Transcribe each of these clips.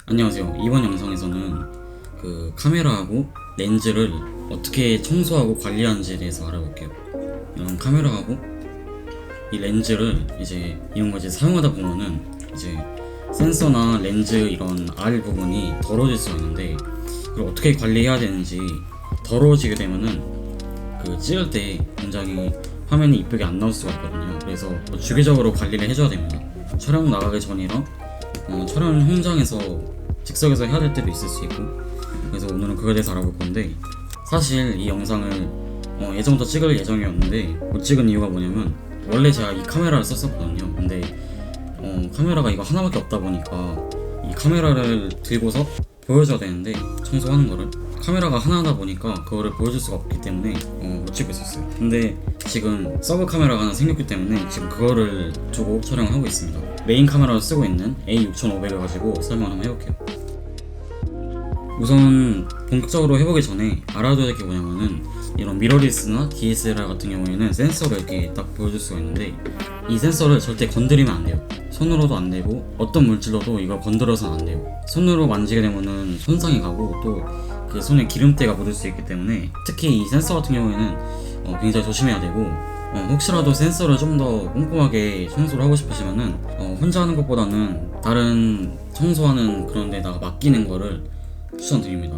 안녕하세요. 이번 영상에서는 카메라하고 렌즈를 어떻게 청소하고 관리하는지에 대해서 알아볼게요. 이런 카메라하고 이 렌즈를 이런 거 사용하다 보면은 센서나 렌즈 이런 R 부분이 더러워질 수가 있는데, 그걸 어떻게 관리해야 되는지. 더러워지게 되면은 찍을 때 굉장히 화면이 이쁘게 안 나올 수가 있거든요. 그래서 주기적으로 관리를 해줘야 됩니다. 촬영 나가기 전이랑 촬영 현장에서 즉석에서 해야 될 때도 있을 수 있고, 그래서 오늘은 그거에 대해서 알아볼 건데, 사실 이 영상을 예전부터 찍을 예정이었는데 못 찍은 이유가 뭐냐면, 원래 제가 이 카메라를 썼었거든요. 근데 카메라가 이거 하나밖에 없다 보니까 이 카메라를 들고서 보여줘야 되는데, 청소하는 거를 카메라가 하나다 보니까 그거를 보여줄 수가 없기 때문에 못 찍고 있었어요. 근데 지금 서브 카메라가 하나 생겼기 때문에 지금 그거를 두고 촬영을 하고 있습니다. 메인 카메라로 쓰고 있는 A6500을 가지고 설명을 한번 해볼게요. 우선 본격적으로 해보기 전에 알아둬야 될 게 뭐냐면은, 이런 미러리스나 DSLR 같은 경우에는 센서를 이렇게 딱 보여줄 수가 있는데, 이 센서를 절대 건드리면 안 돼요. 손으로도 안 되고 어떤 물질로도 이걸 건드려서는 안 돼요. 손으로 만지게 되면은 손상이 가고, 또 그 손에 기름때가 묻을 수 있기 때문에, 특히 이 센서 같은 경우에는 굉장히 조심해야 되고, 혹시라도 센서를 좀 더 꼼꼼하게 청소를 하고 싶으시면은 혼자 하는 것보다는 다른 청소하는 그런 데다가 맡기는 거를 추천드립니다.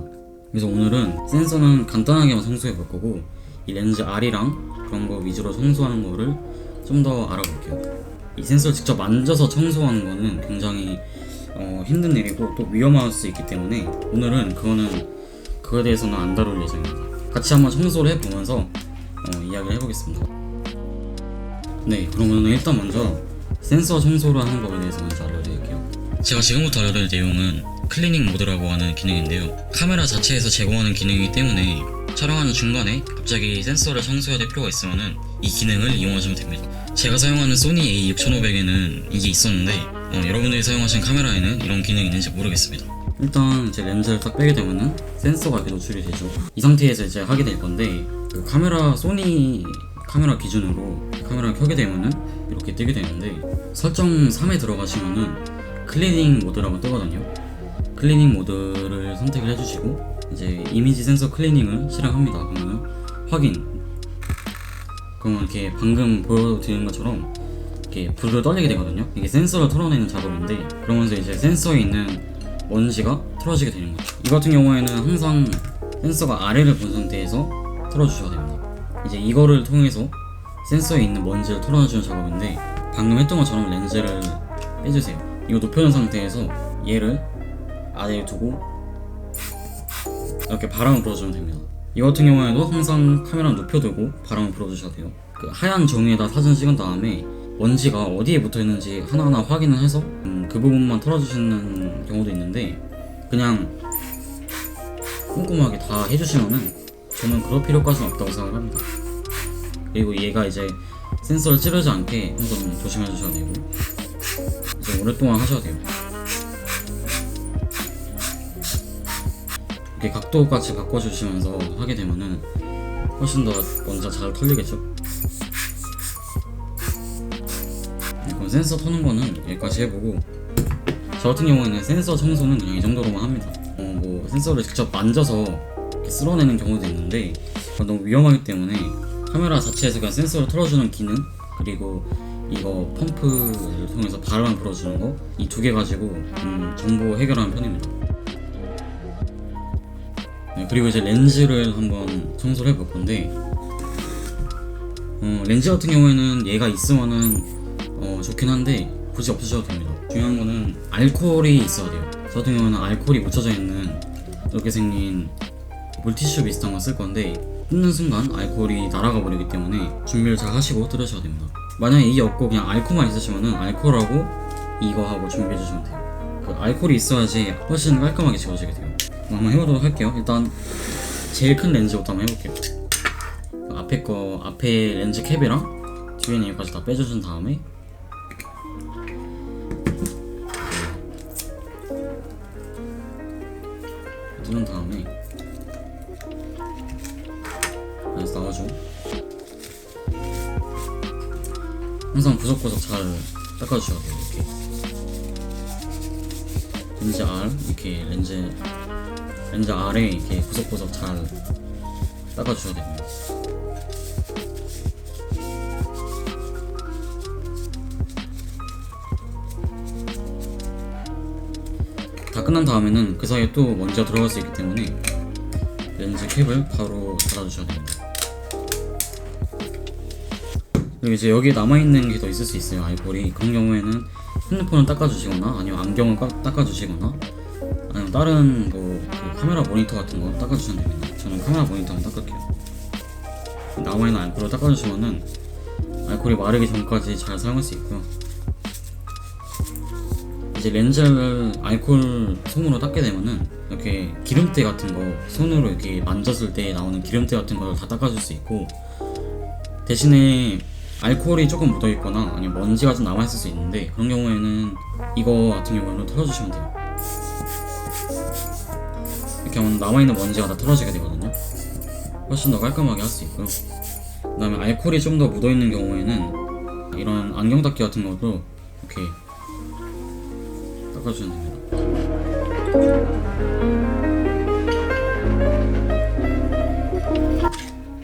그래서 오늘은 센서는 간단하게만 청소해 볼 거고, 이 렌즈 R이랑 그런 거 위주로 청소하는 거를 좀 더 알아볼게요. 이 센서를 직접 만져서 청소하는 거는 굉장히 힘든 일이고 또 위험할 수 있기 때문에, 오늘은 그거에 대해서는 안 다룰 예정입니다. 같이 한번 청소를 해보면서 이야기를 해보겠습니다. 네, 그러면 일단 먼저 센서 청소를 하는 법에 대해서 먼저 알려드릴게요. 제가 지금부터 알려드릴 내용은 클리닝 모드라고 하는 기능인데요, 카메라 자체에서 제공하는 기능이기 때문에 촬영하는 중간에 갑자기 센서를 청소해야 될 필요가 있으면은 이 기능을 이용하시면 됩니다. 제가 사용하는 소니 A6500에는 이게 있었는데 여러분들이 사용하신 카메라에는 이런 기능이 있는지 모르겠습니다. 일단 제 렌즈를 딱 빼게 되면은 센서가 이렇게 노출이 되죠. 이 상태에서 하게 될 건데, 소니 카메라 기준으로 카메라를 켜게 되면은 이렇게 뜨게 되는데, 설정 3에 들어가시면은 클리닝 모드라고 뜨거든요. 클리닝 모드를 선택을 해주시고 이미지 센서 클리닝을 실행합니다. 그러면 확인. 그러면 이렇게 방금 보여드린 것처럼 이렇게 불을 떨리게 되거든요. 이게 센서를 털어내는 작업인데, 그러면서 센서에 있는 먼지가 털어지게 되는 거죠. 이 같은 경우에는 항상 센서가 아래를 본 상태에서 털어주셔야 됩니다. 이거를 통해서 센서에 있는 먼지를 털어주는 작업인데, 방금 했던 것처럼 렌즈를 빼주세요. 이거 높여놓은 상태에서 얘를 아래에 두고 이렇게 바람을 불어주면 됩니다. 이 같은 경우에도 항상 카메라를 높여두고 바람을 불어주셔야 돼요. 하얀 종이에다 사진 찍은 다음에 먼지가 어디에 붙어있는지 하나하나 확인을 해서 그 부분만 털어주시는 경우도 있는데, 그냥 꼼꼼하게 다 해주시면은 저는 그럴 필요까지는 없다고 생각합니다. 그리고 얘가 센서를 찌르지 않게 항상 조심해 주셔야 되고, 오랫동안 하셔야 돼요. 이렇게 각도까지 바꿔주시면서 하게 되면은 훨씬 더 먼지가 잘 털리겠죠. 그럼 센서 터는 거는 여기까지 해보고, 저 같은 경우에는 센서 청소는 그냥 이 정도로만 합니다. 센서를 직접 만져서 이렇게 쓸어내는 경우도 있는데, 그건 너무 위험하기 때문에 카메라 자체에서 그냥 센서를 털어주는 기능, 그리고 이거 펌프를 통해서 바람을 불어주는 거, 이 두 개 가지고 전부 해결하는 편입니다. 네, 그리고 렌즈를 한번 청소를 해볼 건데, 렌즈 같은 경우에는 얘가 있으면은 좋긴 한데 굳이 없으셔도 됩니다. 중요한 거는 알코올이 있어야 돼요. 저 같은 경우는 알코올이 묻혀져 있는 이렇게 생긴 물티슈 비슷한 거 쓸 건데, 뜯는 순간 알코올이 날아가 버리기 때문에 준비를 잘 하시고 뜯으셔야 됩니다. 만약에 이게 없고 그냥 알코올만 있으시면은 알코올하고 이거하고 준비해 주시면 돼요. 알코올이 있어야지 훨씬 깔끔하게 지워지게 돼요. 한번 해보도록 할게요. 일단 제일 큰 렌즈부터 한번 해볼게요. 앞에 렌즈 캡이랑 뒤에 있는 여기까지 다 빼주신 다음에 뜯은 다음에 여기서 나와줘. 항상 구석구석 잘 닦아주셔야 돼요. 이렇게 렌즈 R 이렇게 렌즈 R에 이렇게 구석구석 잘 닦아주셔야 됩니다. 다 끝난 다음에는 그 사이에 또 먼지가 들어갈 수 있기 때문에 렌즈 캡을 바로 닫아주셔야 됩니다. 그리고 이제 여기에 남아있는 게 더 있을 수 있어요. 알코올이. 그런 경우에는 핸드폰을 닦아주시거나 아니면 안경을 닦아주시거나 아니면 다른 그 카메라 모니터 같은 거 닦아주시면 됩니다. 저는 카메라 모니터 한번 닦을게요. 남아있는 알코올을 닦아주시면은 알코올이 마르기 전까지 잘 사용할 수 있고요. 이제 렌즈를 알코올 솜으로 닦게 되면은 이렇게 기름때 같은 거 손으로 이렇게 만졌을 때 나오는 기름때 같은 걸 다 닦아줄 수 있고, 대신에 알코올이 조금 묻어있거나 아니면 먼지가 좀 남아있을 수 있는데 그런 경우에는 이거 같은 경우는 털어주시면 돼요. 이렇게 하면 남아있는 먼지가 다 털어지게 되거든요. 훨씬 더 깔끔하게 할 수 있고요. 그 다음에 알코올이 좀 더 묻어있는 경우에는 이런 안경 닦기 같은 것도 이렇게 닦아주시면 됩니다.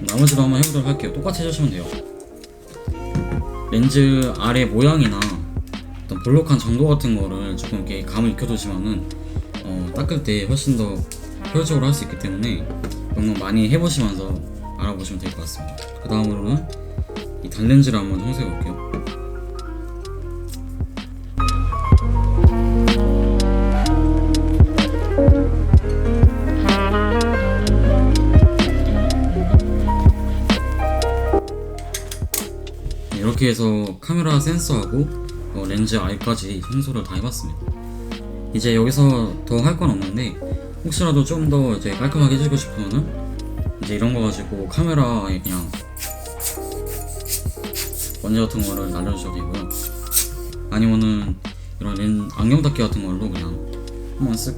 나머지도 한번 해보도록 할게요. 똑같이 해주시면 돼요. 렌즈 아래 모양이나 어떤 볼록한 정도 같은 거를 조금 이렇게 감을 익혀두시면은 닦을 때 훨씬 더 효율적으로 할 수 있기 때문에 이런 거 많이 해보시면서 알아보시면 될 것 같습니다. 그 다음으로는 이 단렌즈를 한번 청소해 볼게요. 이렇게 해서 카메라 센서하고 렌즈 R까지 청소를 다 해봤습니다. 이제 여기서 더 할 건 없는데 혹시라도 좀 더 이제 깔끔하게 해주고 싶으면은 이제 이런 거 가지고 카메라에 그냥 먼지 같은 거를 날려주셔도 되고요. 아니면은 이런 안경 닦기 같은 걸로 그냥 한번 쓱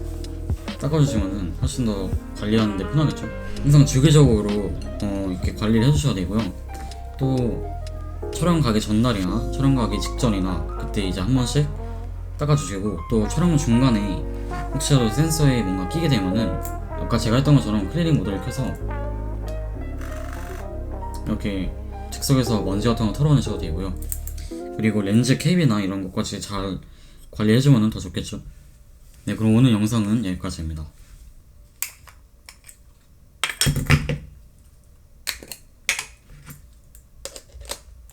닦아주시면은 훨씬 더 관리하는데 편하겠죠. 항상 주기적으로 이렇게 관리를 해주셔야 되고요. 또 촬영 가기 전날이나 촬영 가기 직전이나 그때 이제 한 번씩 닦아주시고, 또 촬영 중간에 혹시라도 센서에 뭔가 끼게 되면은 아까 제가 했던 것처럼 클리닝 모드를 켜서 이렇게 즉석에서 먼지 같은 거 털어내셔도 되고요. 그리고 렌즈 캡이나 이런 것까지 잘 관리해주면 더 좋겠죠. 네, 그럼 오늘 영상은 여기까지입니다.